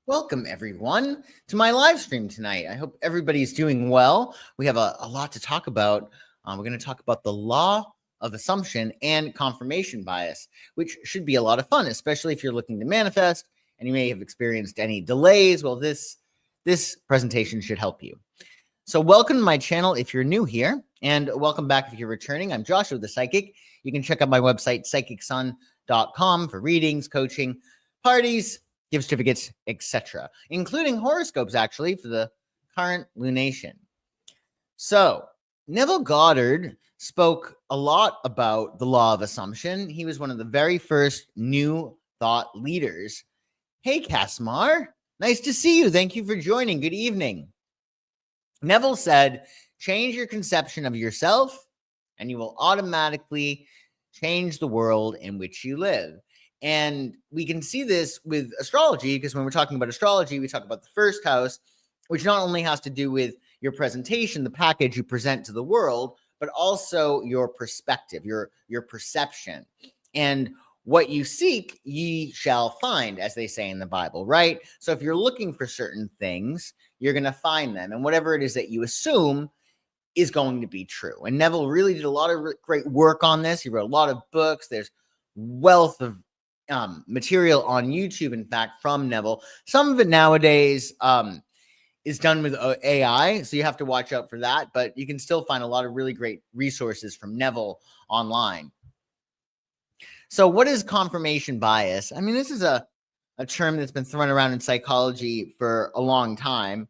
Welcome, everyone, to my live stream tonight. I hope everybody's doing well. We have a lot to talk about. We're going to talk about the law of assumption and confirmation bias, which should be a lot of fun, especially if you're looking to manifest and you may have experienced any delays. Well, this presentation should help you. So welcome to my channel if you're new here, and welcome back if you're returning. I'm Joshua the Psychic. You can check out my website, psychicsun.com, for readings, coaching, parties, gift certificates, etc., including horoscopes, actually, for the current lunation. So Neville Goddard spoke a lot about the law of assumption. He was one of the very first new thought leaders. Hey, Kasmar, nice to see you. Thank you for joining. Good evening. Neville said, change your conception of yourself, and you will automatically change the world in which you live. And we can see this with astrology, because when we're talking about astrology, we talk about the first house, which not only has to do with your presentation, the package you present to the world, but also your perspective, your perception. And what you seek, ye shall find, as they say in the Bible, right? So if you're looking for certain things, you're going to find them. And whatever it is that you assume is going to be true. And Neville really did a lot of great work on this. He wrote a lot of books. There's wealth of material on YouTube, in fact, from Neville. Some of it nowadays is done with AI, so you have to watch out for that. But you can still find a lot of really great resources from Neville online. So what is confirmation bias? I mean, this is a term that's been thrown around in psychology for a long time.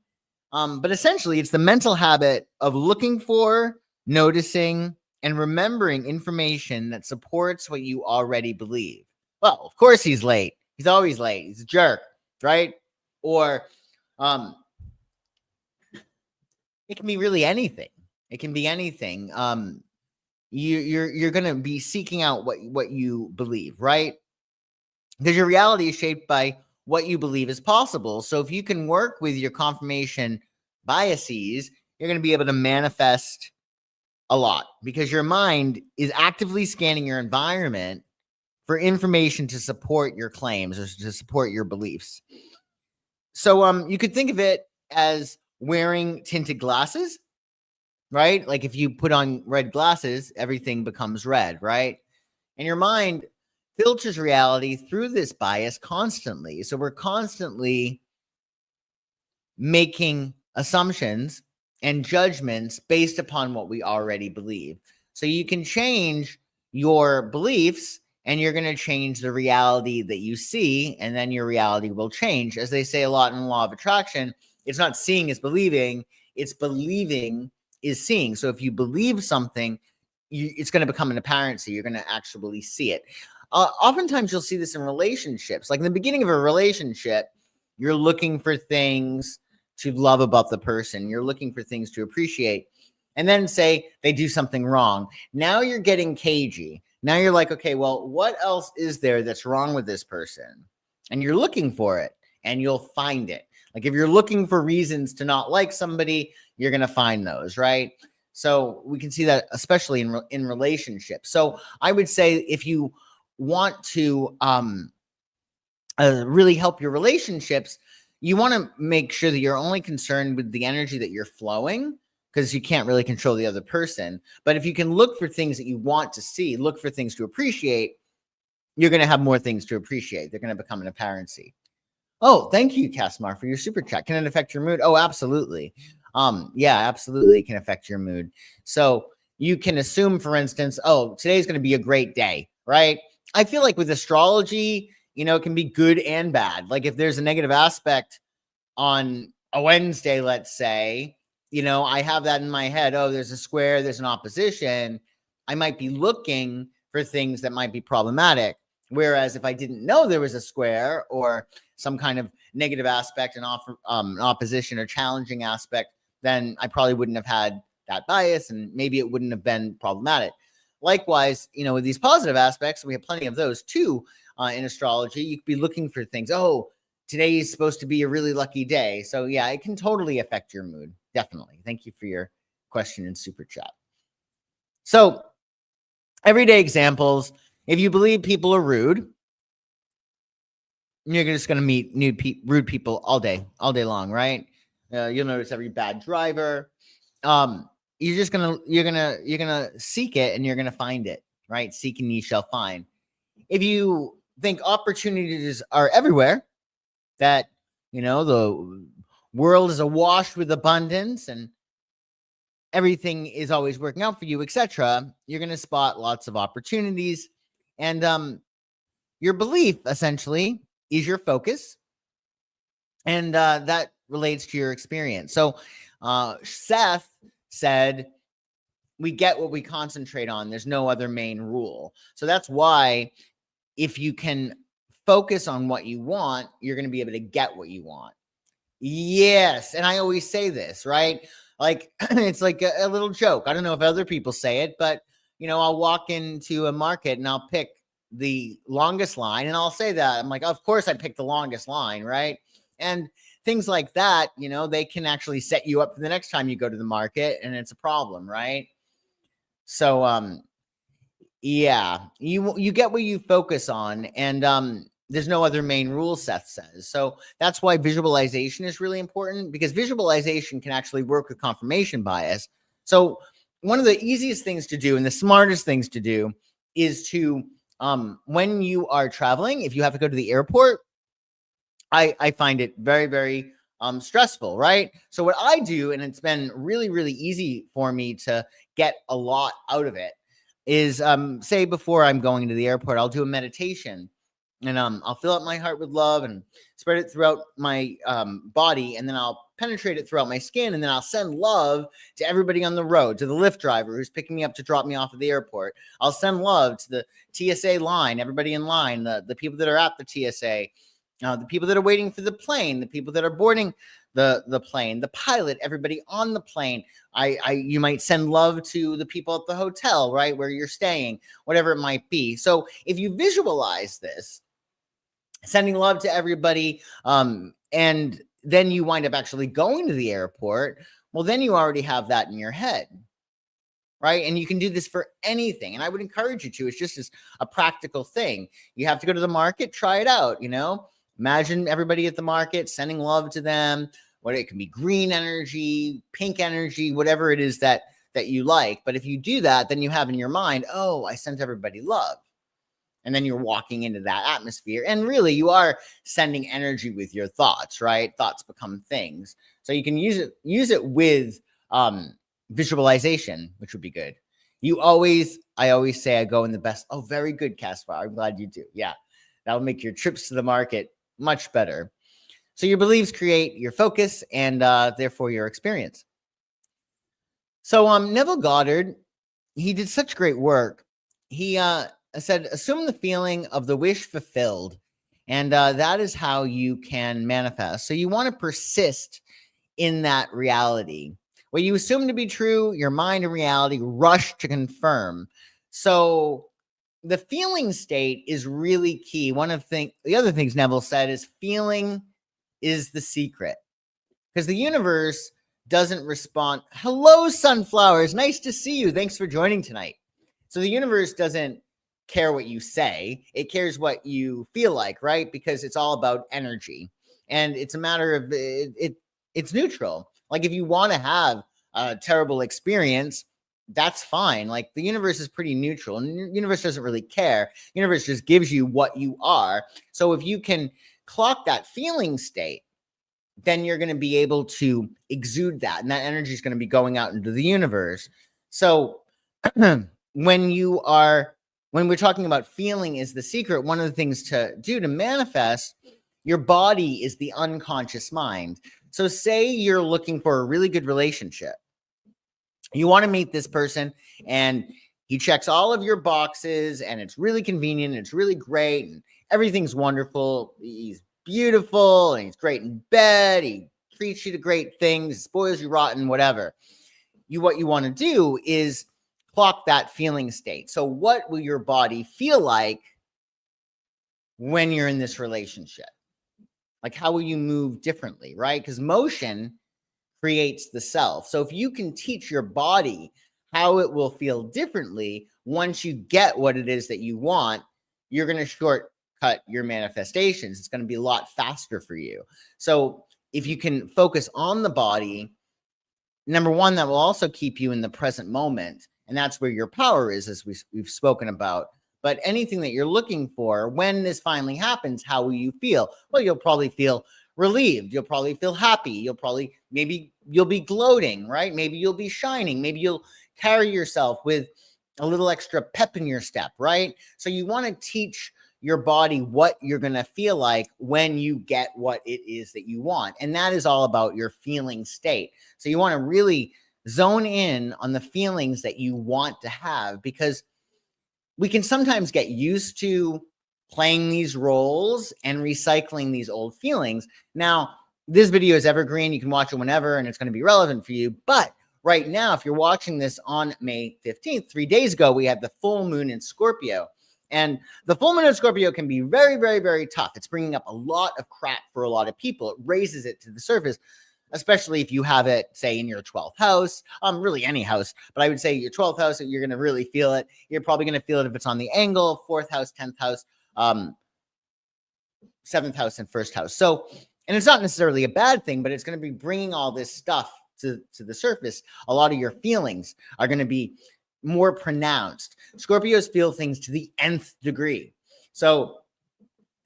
But essentially, it's the mental habit of looking for, noticing, and remembering information that supports what you already believe. Well, of course he's late. He's always late. He's a jerk, right? Or it can be really anything. It can be anything. You're going to be seeking out what you believe, right? Because your reality is shaped by what you believe is possible. So if you can work with your confirmation biases, you're going to be able to manifest a lot, because your mind is actively scanning your environment for information to support your claims or to support your beliefs. So you could think of it as wearing tinted glasses, right? Like if you put on red glasses, everything becomes red, right? And your mind filters reality through this bias constantly. So we're constantly making assumptions and judgments based upon what we already believe. So you can change your beliefs and you're going to change the reality that you see, and then your reality will change. As they say a lot in the law of attraction, it's not seeing is believing, it's believing is seeing. So if you believe something, it's going to become an apparency. You're going to actually see it. Oftentimes you'll see this in relationships. Like in the beginning of a relationship, you're looking for things to love about the person. You're looking for things to appreciate. And then say they do something wrong. Now you're getting cagey. Now you're like, okay, well, what else is there that's wrong with this person? And you're looking for it, and you'll find it. Like if you're looking for reasons to not like somebody, you're going to find those, right? So we can see that especially in relationships. So I would say if you want to really help your relationships, you want to make sure that you're only concerned with the energy that you're flowing, because you can't really control the other person. But if you can look for things that you want to see, look for things to appreciate, you're going to have more things to appreciate. They're going to become an apparency. Oh, thank you, Kasmar, for your super chat. Can it affect your mood? Oh, absolutely. Yeah, absolutely, it can affect your mood. So you can assume, for instance, oh, today's going to be a great day, right? I feel like with astrology, it can be good and bad. Like if there's a negative aspect on a Wednesday, let's say, I have that in my head. Oh, there's a square, there's an opposition. I might be looking for things that might be problematic. Whereas if I didn't know there was a square or some kind of negative aspect, an opposition or challenging aspect, then I probably wouldn't have had that bias, and maybe it wouldn't have been problematic. Likewise, with these positive aspects, we have plenty of those too in astrology. You could be looking for things. Oh, today is supposed to be a really lucky day. So yeah, it can totally affect your mood. Definitely. Thank you for your question in super chat. So everyday examples. If you believe people are rude, you're just going to meet rude people all day long, right? You'll notice every bad driver. You're gonna seek it, and you're gonna find it, right? Seek and ye shall find. If you think opportunities are everywhere, that the world is awash with abundance and everything is always working out for you, etc., you're going to spot lots of opportunities. And your belief essentially is your focus, and that relates to your experience. So Seth said, we get what we concentrate on. There's no other main rule. So that's why if you can focus on what you want, you're going to be able to get what you want. Yes. And I always say this, right? Like, it's like a little joke. I don't know if other people say it, but, I'll walk into a market and I'll pick the longest line, and I'll say that. I'm like, of course I picked the longest line, right? And things like that, they can actually set you up for the next time you go to the market, and it's a problem, right? So, yeah, you get what you focus on, and there's no other main rule, Seth says. So that's why visualization is really important, because visualization can actually work with confirmation bias. So one of the easiest things to do and the smartest things to do is to, when you are traveling, if you have to go to the airport, I find it very, very stressful, right? So what I do, and it's been really, really easy for me to get a lot out of it, is say before I'm going to the airport, I'll do a meditation, and I'll fill up my heart with love and spread it throughout my body, and then I'll penetrate it throughout my skin, and then I'll send love to everybody on the road, to the Lyft driver who's picking me up to drop me off at the airport. I'll send love to the TSA line, everybody in line, the people that are at the TSA, the people that are waiting for the plane, the people that are boarding the plane, the pilot, everybody on the plane. You might send love to the people at the hotel, right, where you're staying, whatever it might be. So if you visualize this, sending love to everybody, and then you wind up actually going to the airport, well, then you already have that in your head, right? And you can do this for anything. And I would encourage you to. It's just as a practical thing. You have to go to the market, try it out, Imagine everybody at the market, sending love to them. What it can be, green energy, pink energy, whatever it is that you like. But if you do that, then you have in your mind, oh, I sent everybody love. And then you're walking into that atmosphere. And really, you are sending energy with your thoughts, right? Thoughts become things. So you can use it with visualization, which would be good. I always say I go in the best. Oh, very good, Caspar. I'm glad you do. Yeah, that'll make your trips to the market much better. So your beliefs create your focus, and therefore your experience. So Neville Goddard, he did such great work. He said, assume the feeling of the wish fulfilled, and that is how you can manifest. So you want to persist in that reality. What you assume to be true, your mind and reality rush to confirm. So the feeling state is really key. The other things Neville said is feeling is the secret, because the universe doesn't respond. Hello, sunflowers. Nice to see you. Thanks for joining tonight. So the universe doesn't care what you say. It cares what you feel like, right? Because it's all about energy. And it's a matter of it's neutral. Like if you want to have a terrible experience, that's fine. Like the universe is pretty neutral, and the universe doesn't really care. The universe just gives you what you are. So if you can clock that feeling state, then you're going to be able to exude that, and that energy is going to be going out into the universe. So when we're talking about feeling is the secret, one of the things to do to manifest, your body is the unconscious mind. So say you're looking for a really good relationship. You want to meet this person, and he checks all of your boxes, and it's really convenient, and it's really great, and everything's wonderful. He's beautiful, and he's great in bed. He treats you to great things, spoils you rotten, whatever. What you want to do is clock that feeling state. So what will your body feel like when you're in this relationship? Like, how will you move differently, right? Because motion creates the self. So if you can teach your body how it will feel differently once you get what it is that you want, you're going to shortcut your manifestations. It's going to be a lot faster for you. So if you can focus on the body, number one, that will also keep you in the present moment. And that's where your power is, as we've spoken about. But anything that you're looking for, when this finally happens, how will you feel? Well, you'll probably feel relieved. You'll probably feel happy. Maybe you'll be gloating, right? Maybe you'll be shining. Maybe you'll carry yourself with a little extra pep in your step, right? So you want to teach your body what you're going to feel like when you get what it is that you want. And that is all about your feeling state. So you want to really zone in on the feelings that you want to have, because we can sometimes get used to playing these roles and recycling these old feelings. Now, this video is evergreen. You can watch it whenever, and it's going to be relevant for you. But right now, if you're watching this on May 15th, 3 days ago, we had the full moon in Scorpio. And the full moon in Scorpio can be very, very, very tough. It's bringing up a lot of crap for a lot of people. It raises it to the surface, especially if you have it, say, in your 12th house, really any house, but I would say your 12th house, you're going to really feel it. You're probably going to feel it if it's on the angle, 4th house, 10th house, 7th house, and 1st house. So, and it's not necessarily a bad thing, but it's going to be bringing all this stuff to the surface. A lot of your feelings are going to be more pronounced. Scorpios feel things to the nth degree. So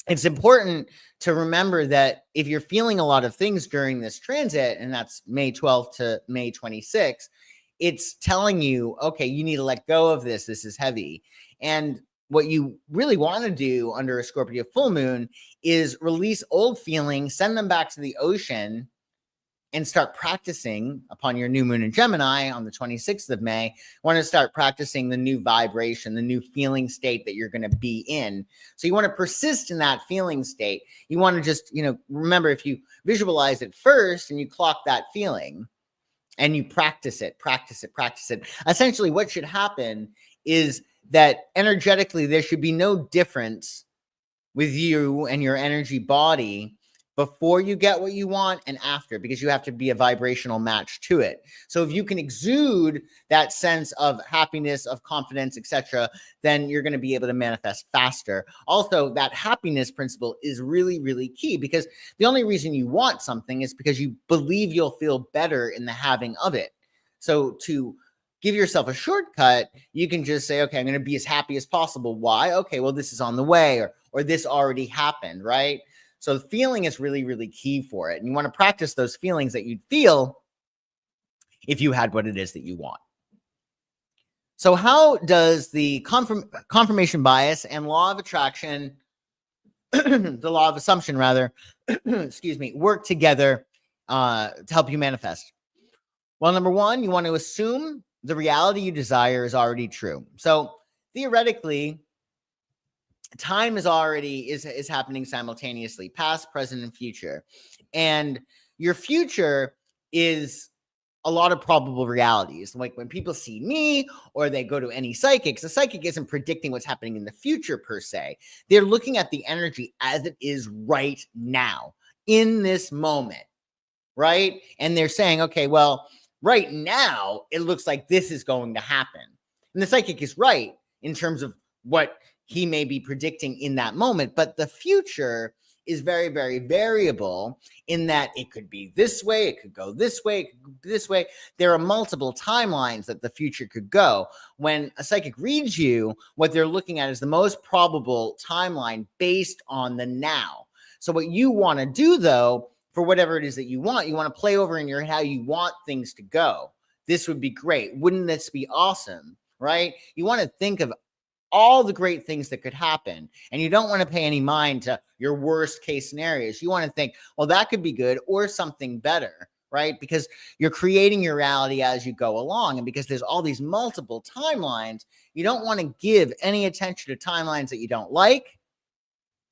it's important to remember that if you're feeling a lot of things during this transit, and that's May 12th to May 26th, it's telling you, okay, you need to let go of this. This is heavy. And what you really want to do under a Scorpio full moon is release old feelings, send them back to the ocean, and start practicing upon your new moon in Gemini on the 26th of May. You want to start practicing the new vibration, the new feeling state that you're going to be in. So you want to persist in that feeling state. You want to just, remember, if you visualize it first and you clock that feeling and you practice it. Essentially, what should happen is that energetically, there should be no difference with you and your energy body before you get what you want and after, because you have to be a vibrational match to it. So if you can exude that sense of happiness, of confidence, etc., then you're going to be able to manifest faster. Also, that happiness principle is really, really key, because the only reason you want something is because you believe you'll feel better in the having of it. So to give yourself a shortcut, you can just say, okay, I'm going to be as happy as possible. Why? Okay, well, this is on the way, or this already happened, right? So the feeling is really, really key for it. And you want to practice those feelings that you'd feel if you had what it is that you want. So how does the confirmation bias and law of attraction, the law of assumption rather, work together to help you manifest? Well, number one, you want to assume the reality you desire is already true. So theoretically, time is happening simultaneously, past, present, and future. And your future is a lot of probable realities. Like when people see me or they go to any psychics, the psychic isn't predicting what's happening in the future per se. They're looking at the energy as it is right now, in this moment, right? And they're saying, okay, well, right now, it looks like this is going to happen. And the psychic is right in terms of what he may be predicting in that moment, but the future is very, very variable in that it could be this way, it could go this way, it could go this way. There are multiple timelines that the future could go. When a psychic reads you, what they're looking at is the most probable timeline based on the now. So what you want to do, though, for whatever it is that you want to play over in your head how you want things to go. This would be great. Wouldn't this be awesome, right? You want to think of all the great things that could happen. And you don't want to pay any mind to your worst case scenarios. You want to think, well, that could be good or something better, right? Because you're creating your reality as you go along. And because there's all these multiple timelines, you don't want to give any attention to timelines that you don't like.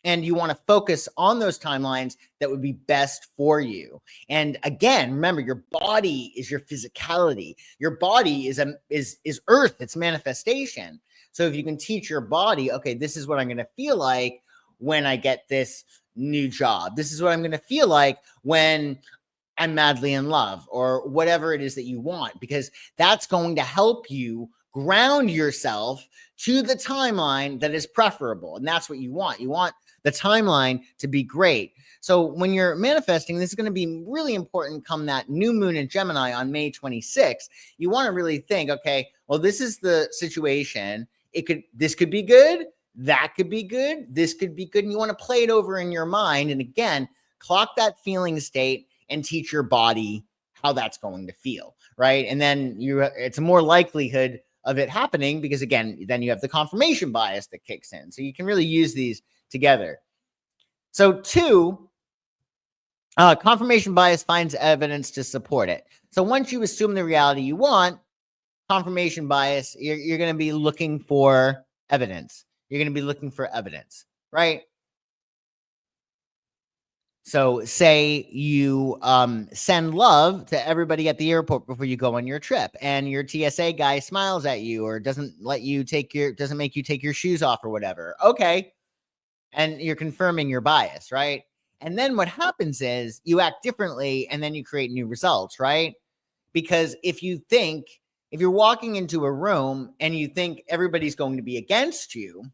And you want to focus on those timelines that would be best for you. And again, remember, your body is your physicality. Your body is earth, it's manifestation. So if you can teach your body, okay, this is what I'm going to feel like when I get this new job. This is what I'm going to feel like when I'm madly in love, or whatever it is that you want, because that's going to help you ground yourself to the timeline that is preferable. And that's what you want. You want the timeline to be great. So when you're manifesting, this is going to be really important come that new moon in Gemini on May 26th. You want to really think, okay, well, this is the situation. This could be good. That could be good. This could be good. And you want to play it over in your mind. And again, clock that feeling state and teach your body how that's going to feel, right? And then it's a more likelihood of it happening because, again, then you have the confirmation bias that kicks in. So you can really use these together. So 2, confirmation bias finds evidence to support it. So once you assume the reality you want, confirmation bias, you're going to be looking for evidence. You're going to be looking for evidence, right? So say you send love to everybody at the airport before you go on your trip, and your TSA guy smiles at you or doesn't make you take your shoes off or whatever. Okay. And you're confirming your bias, right? And then what happens is you act differently and then you create new results, right? Because if you're walking into a room and you think everybody's going to be against you,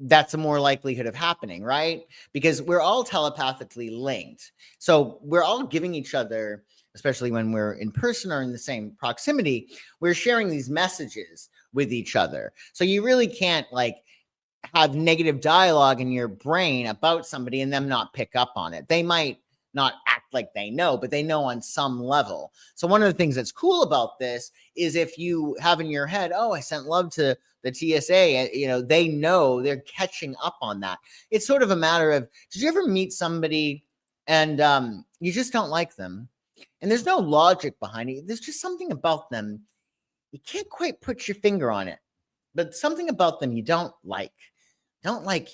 that's a more likelihood of happening, right? Because we're all telepathically linked. So we're all giving each other, especially when we're in person or in the same proximity, we're sharing these messages with each other. So you really can't have negative dialogue in your brain about somebody and them not pick up on it. They might not act like they know, but they know on some level. So one of the things that's cool about this is if you have in your head, oh, I sent love to the TSA, they know, they're catching up on that. It's sort of a matter of, did you ever meet somebody and you just don't like them? And there's no logic behind it. There's just something about them. You can't quite put your finger on it, but something about them you don't like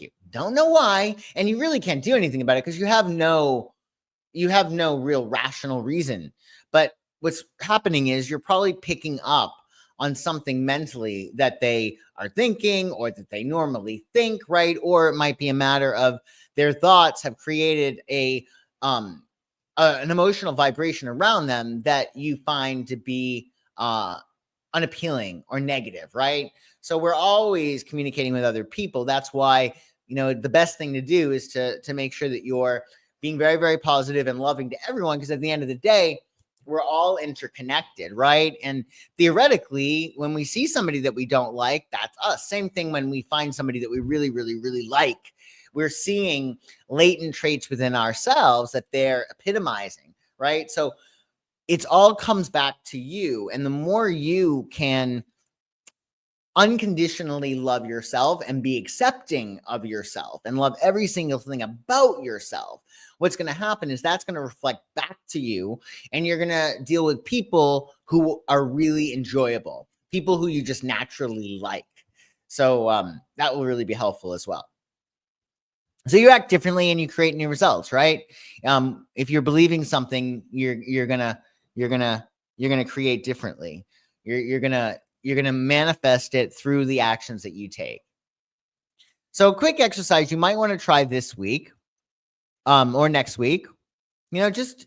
you. Don't know why. And you really can't do anything about it because you have no real rational reason. But what's happening is you're probably picking up on something mentally that they are thinking or that they normally think, right? Or it might be a matter of their thoughts have created an emotional vibration around them that you find to be unappealing or negative, right? So we're always communicating with other people. That's why, the best thing to do is to make sure that you're being very, very positive and loving to everyone, because at the end of the day, we're all interconnected, right? And theoretically, when we see somebody that we don't like, that's us. Same thing when we find somebody that we really, really, really like. We're seeing latent traits within ourselves that they're epitomizing, right? So it all comes back to you. And the more you can unconditionally love yourself and be accepting of yourself and love every single thing about yourself, what's going to happen is that's going to reflect back to you, and you're going to deal with people who are really enjoyable, people who you just naturally like. So that will really be helpful as well. So you act differently and you create new results, right? If you're believing something, you're gonna create differently. You're gonna manifest it through the actions that you take. So, quick exercise you might want to try this week, or next week. Just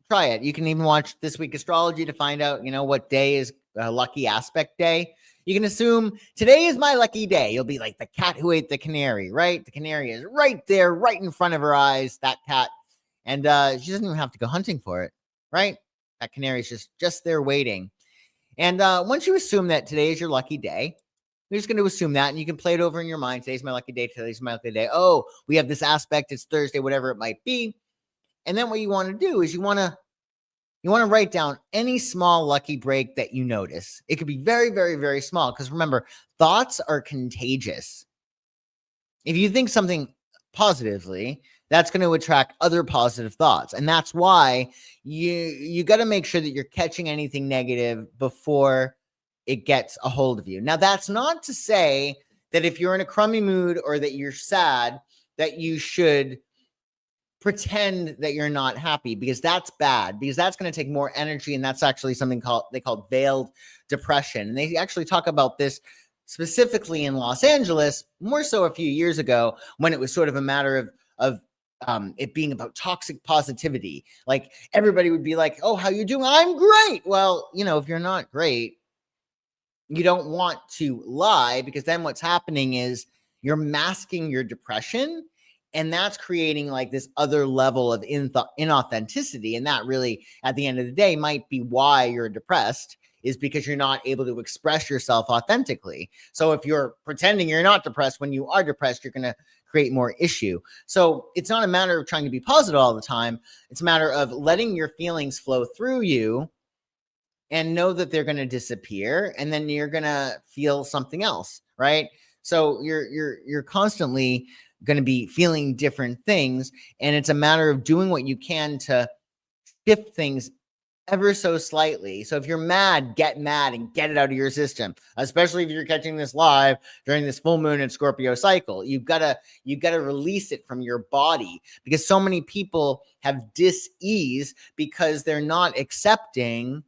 try it. You can even watch This Week Astrology to find out, what day is a lucky aspect day. You can assume today is my lucky day. You'll be like the cat who ate the canary, right? The canary is right there, right in front of her eyes, that cat. And she doesn't even have to go hunting for it, right? That canary is just there waiting. And once you assume that today is your lucky day, you're just going to assume that, and you can play it over in your mind. Today's my lucky day. Today's my lucky day. Oh, we have this aspect. It's Thursday, whatever it might be. And then what you want to do is you want to write down any small lucky break that you notice. It could be very, very, very small, because remember, thoughts are contagious. If you think something positively, that's going to attract other positive thoughts. And that's why you got to make sure that you're catching anything negative before it gets a hold of you. Now, that's not to say that if you're in a crummy mood or that you're sad, that you should pretend that you're not happy, because that's bad, because that's going to take more energy. And that's actually something they call veiled depression. And they actually talk about this specifically in Los Angeles, more so a few years ago, when it was sort of a matter of it being about toxic positivity. Like everybody would be like, oh, how you doing? I'm great. Well, if you're not great, you don't want to lie, because then what's happening is you're masking your depression. And that's creating like this other level of inauthenticity. And that really, at the end of the day, might be why you're depressed, is because you're not able to express yourself authentically. So if you're pretending you're not depressed when you are depressed, you're going to create more issue. So it's not a matter of trying to be positive all the time. It's a matter of letting your feelings flow through you and know that they're going to disappear, and then you're going to feel something else, right? So you're constantly going to be feeling different things, and it's a matter of doing what you can to shift things ever so slightly. So if you're mad, get mad and get it out of your system, especially if you're catching this live during this full moon and Scorpio cycle. You've got to release it from your body, because so many people have dis-ease because they're not accepting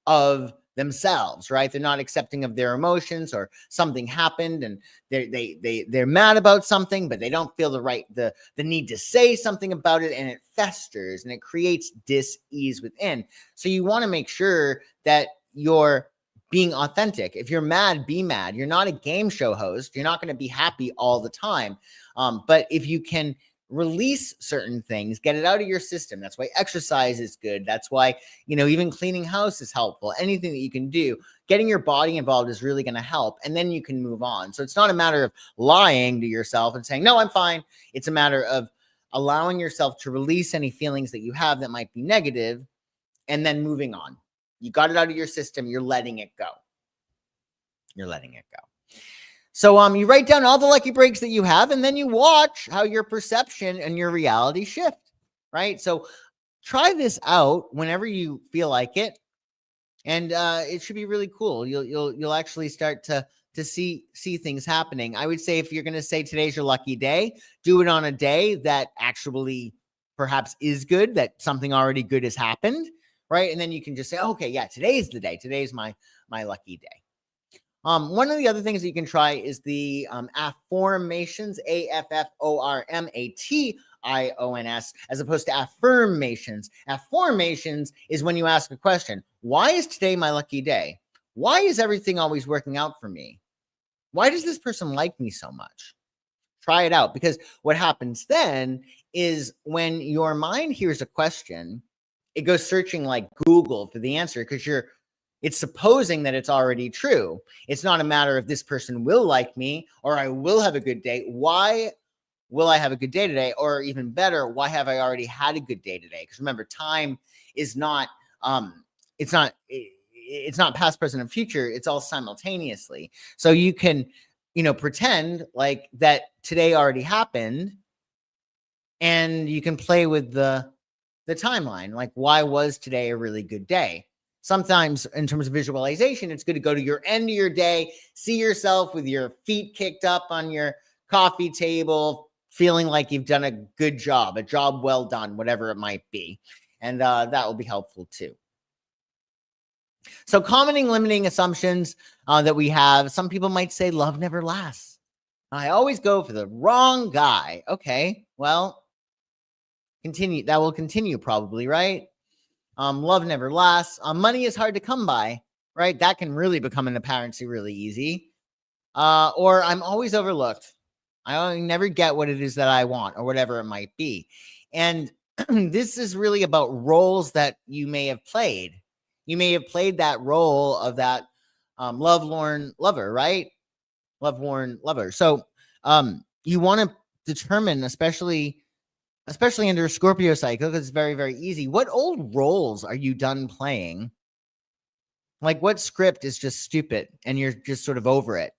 of themselves, right? They're not accepting of their emotions, or something happened and they're mad about something, but they don't feel the need to say something about it, and it festers and it creates dis-ease within. So you want to make sure that you're being authentic. If you're mad, be mad. You're not a game show host. You're not going to be happy all the time. But if you can release certain things, get it out of your system. That's why exercise is good. That's why, even cleaning house is helpful. Anything that you can do, getting your body involved is really going to help. And then you can move on. So it's not a matter of lying to yourself and saying, no, I'm fine. It's a matter of allowing yourself to release any feelings that you have that might be negative, and then moving on. You got it out of your system. You're letting it go. You're letting it go. So you write down all the lucky breaks that you have, and then you watch how your perception and your reality shift, right? So try this out whenever you feel like it, and it should be really cool. You'll actually start to see things happening. I would say, if you're going to say today's your lucky day, do it on a day that actually perhaps is good, that something already good has happened, right? And then you can just say, okay, yeah, today's the day. Today's my lucky day. One of the other things that you can try is the afformations, AFFORMATIONS, as opposed to affirmations. Affirmations is when you ask a question. Why is today my lucky day? Why is everything always working out for me? Why does this person like me so much? Try it out, because what happens then is when your mind hears a question, it goes searching like Google for the answer, because it's supposing that it's already true. It's not a matter of this person will like me or I will have a good day. Why will I have a good day today? Or even better, why have I already had a good day today? Because remember, time is not, it's not past, present, and future. It's all simultaneously. So you can, pretend like that today already happened, and you can play with the timeline. Like, why was today a really good day? Sometimes in terms of visualization, it's good to go to your end of your day, see yourself with your feet kicked up on your coffee table, feeling like you've done a good job, a job well done, whatever it might be. And that will be helpful too. So common limiting assumptions that we have, some people might say love never lasts. I always go for the wrong guy. Okay, well, that will continue probably, right? Love never lasts. Money is hard to come by, right? That can really become an apparency really easy. Or I'm always overlooked. I never get what it is that I want, or whatever it might be. And this is really about roles that you may have played. You may have played that role of that lovelorn lover, right? Lovelorn lover. So you want to determine, especially under a Scorpio cycle, because it's very, very easy. What old roles are you done playing? Like, what script is just stupid and you're just sort of over it?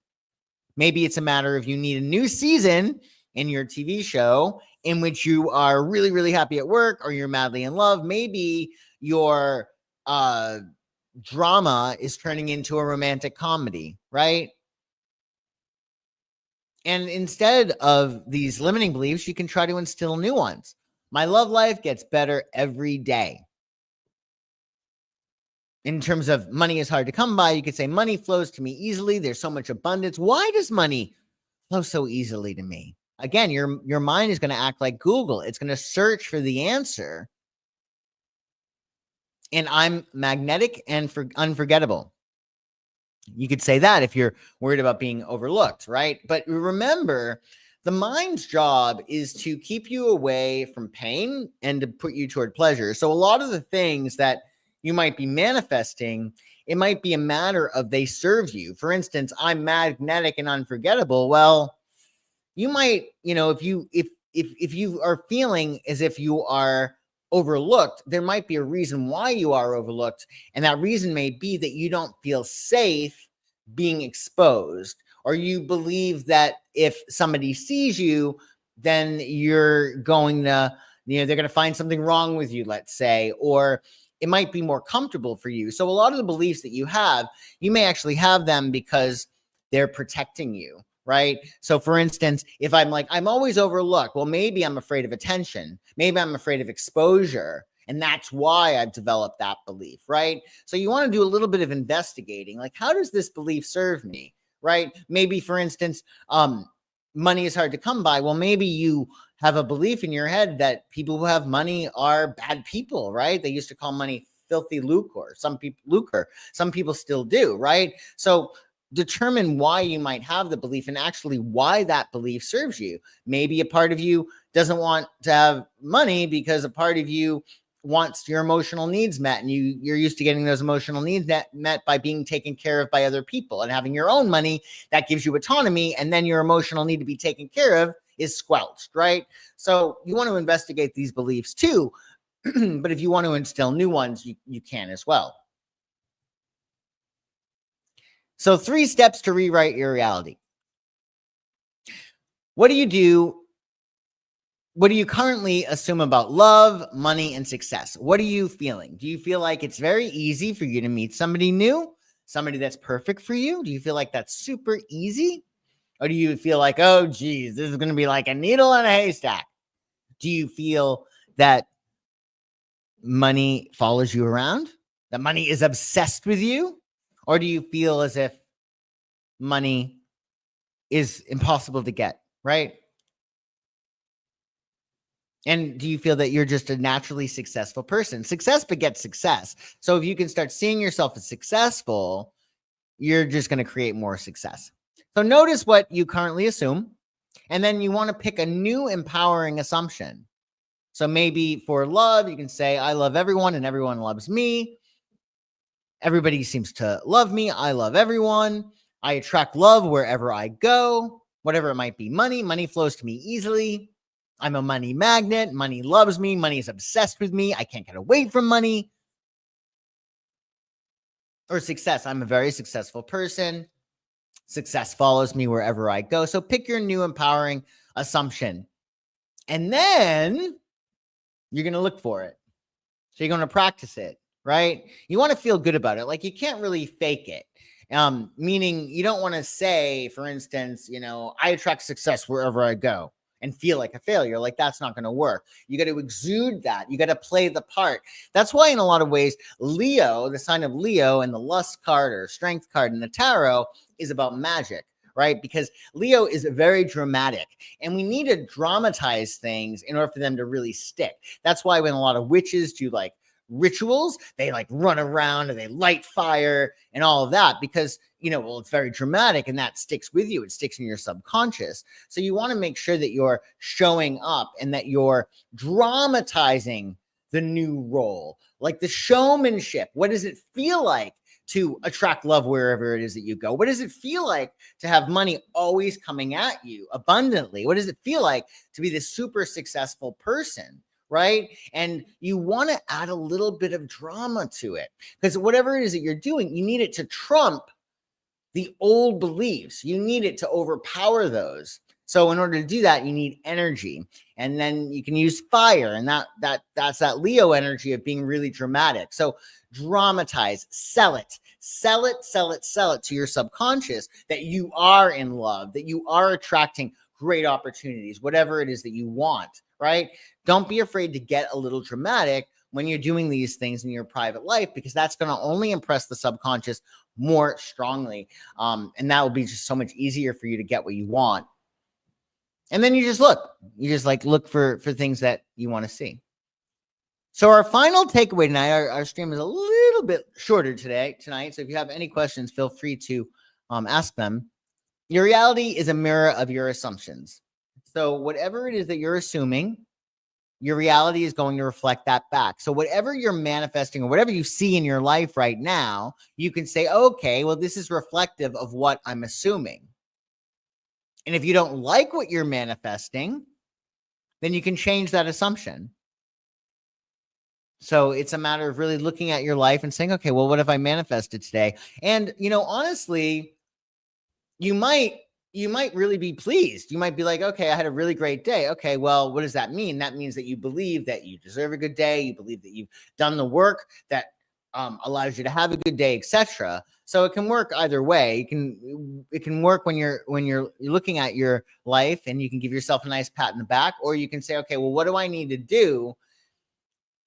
Maybe it's a matter of you need a new season in your TV show in which you are really, really happy at work, or you're madly in love. Maybe your drama is turning into a romantic comedy, right? And instead of these limiting beliefs, you can try to instill new ones. My love life gets better every day. In terms of money is hard to come by, you could say money flows to me easily. There's so much abundance. Why does money flow so easily to me? Again, your mind is going to act like Google. It's going to search for the answer. And I'm magnetic and unforgettable. You could say that if you're worried about being overlooked, right? But remember, the mind's job is to keep you away from pain and to put you toward pleasure. So a lot of the things that you might be manifesting, it might be a matter of they serve you. For instance, I'm magnetic and unforgettable. Well, you might, if you are feeling as if you are overlooked, there might be a reason why you are overlooked, and that reason may be that you don't feel safe being exposed, or you believe that if somebody sees you, then you're going to, they're going to find something wrong with you, let's say, or it might be more comfortable for you. So a lot of the beliefs that you have, you may actually have them because they're protecting you, right? So for instance, if I'm like, I'm always overlooked, well, maybe I'm afraid of attention. Maybe I'm afraid of exposure. And that's why I've developed that belief, right? So you want to do a little bit of investigating. Like, how does this belief serve me, right? Maybe, for instance, money is hard to come by. Well, maybe you have a belief in your head that people who have money are bad people, right? They used to call money filthy lucre. Some people still do, right? So determine why you might have the belief and actually why that belief serves you. Maybe a part of you doesn't want to have money because a part of you wants your emotional needs met, and you're used to getting those emotional needs met by being taken care of by other people and having your own money that gives you autonomy, and then your emotional need to be taken care of is squelched, right? So you want to investigate these beliefs too, but if you want to instill new ones, you can as well. So 3 steps to rewrite your reality. What do you do? What do you currently assume about love, money, and success? What are you feeling? Do you feel like it's very easy for you to meet somebody new, somebody that's perfect for you? Do you feel like that's super easy? Or do you feel like, oh, geez, this is going to be like a needle in a haystack? Do you feel that money follows you around? That money is obsessed with you? Or do you feel as if money is impossible to get, right? And do you feel that you're just a naturally successful person? Success begets success. So if you can start seeing yourself as successful, you're just going to create more success. So notice what you currently assume, and then you want to pick a new empowering assumption. So maybe for love, you can say, I love everyone and everyone loves me. Everybody seems to love me. I love everyone. I attract love wherever I go, whatever it might be. Money flows to me easily. I'm a money magnet. Money loves me. Money is obsessed with me. I can't get away from money. Or success. I'm a very successful person. Success follows me wherever I go. So pick your new empowering assumption. And then you're going to look for it. So you're going to practice it, right? You want to feel good about it. Like, you can't really fake it. Meaning you don't want to say, for instance, I attract success wherever I go and feel like a failure. Like, that's not going to work. You got to exude that. You got to play the part. That's why in a lot of ways, Leo, the sign of Leo, and the lust card or strength card in the tarot is about magic, right? Because Leo is very dramatic, and we need to dramatize things in order for them to really stick. That's why when a lot of witches do like rituals, they like run around and they light fire and all of that, because it's very dramatic and that sticks with you. It sticks in your subconscious. So you want to make sure that you're showing up and that you're dramatizing the new role, like the showmanship. What does it feel like to attract love wherever it is that you go? What does it feel like to have money always coming at you abundantly? What does it feel like to be this super successful person? Right? And you want to add a little bit of drama to it, because whatever it is that you're doing, you need it to trump the old beliefs. You need it to overpower those. So in order to do that, you need energy, and then you can use fire, and that's that Leo energy of being really dramatic. So dramatize, sell it to your subconscious that you are in love, that you are attracting great opportunities, whatever it is that you want, right? Don't be afraid to get a little dramatic when you're doing these things in your private life, because that's going to only impress the subconscious more strongly. And that will be just so much easier for you to get what you want. And then you just look for things that you want to see. So our final takeaway tonight, our stream is a little bit shorter tonight. So if you have any questions, feel free to ask them. Your reality is a mirror of your assumptions. So whatever it is that you're assuming, your reality is going to reflect that back. So whatever you're manifesting or whatever you see in your life right now, you can say, okay, well, this is reflective of what I'm assuming. And if you don't like what you're manifesting, then you can change that assumption. So it's a matter of really looking at your life and saying, okay, well, what have I manifested today? And, honestly, you might really be pleased. You might be like, okay, I had a really great day. Okay, well, what does that mean? That means that you believe that you deserve a good day. You believe that you've done the work that allows you to have a good day, etc. So it can work either way. It can work when you're looking at your life and you can give yourself a nice pat in the back, or you can say, okay, well, what do I need to do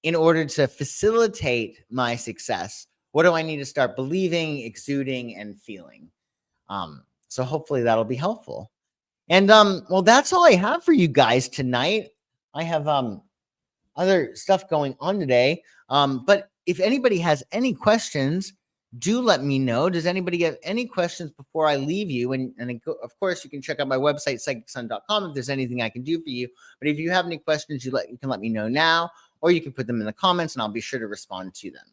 in order to facilitate my success? What do I need to start believing, exuding, and feeling? So hopefully that'll be helpful. And well, that's all I have for you guys tonight. I have other stuff going on today. But if anybody has any questions, do let me know. Does anybody have any questions before I leave you? And of course, you can check out my website, psychicsun.com, if there's anything I can do for you. But if you have any questions, you can let me know now, or you can put them in the comments and I'll be sure to respond to them.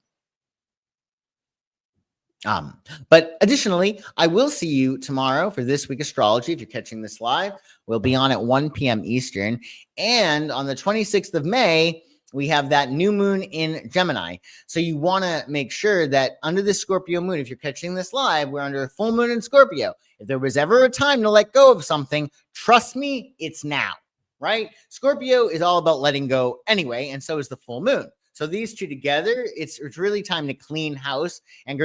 But additionally, I will see you tomorrow for This Week Astrology. If you're catching this live, we'll be on at 1 p.m. Eastern. And on the 26th of May, we have that new moon in Gemini. So you want to make sure that under the Scorpio moon, if you're catching this live, we're under a full moon in Scorpio. If there was ever a time to let go of something, trust me, it's now, right? Scorpio is all about letting go anyway, and so is the full moon. So these two together, it's really time to clean house and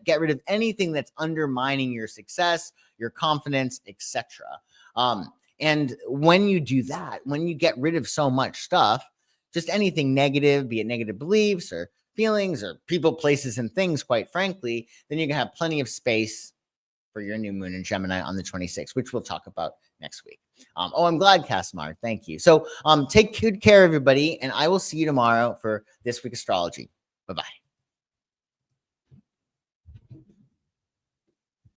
get rid of anything that's undermining your success, your confidence, etc. And when you do that, when you get rid of so much stuff, just anything negative, be it negative beliefs or feelings or people, places, and things, quite frankly, then you can have plenty of space for your new moon in Gemini on the 26th, which we'll talk about next week. I'm glad, Casimar. Thank you. So take good care, everybody, and I will see you tomorrow for This Week Astrology. Bye-bye.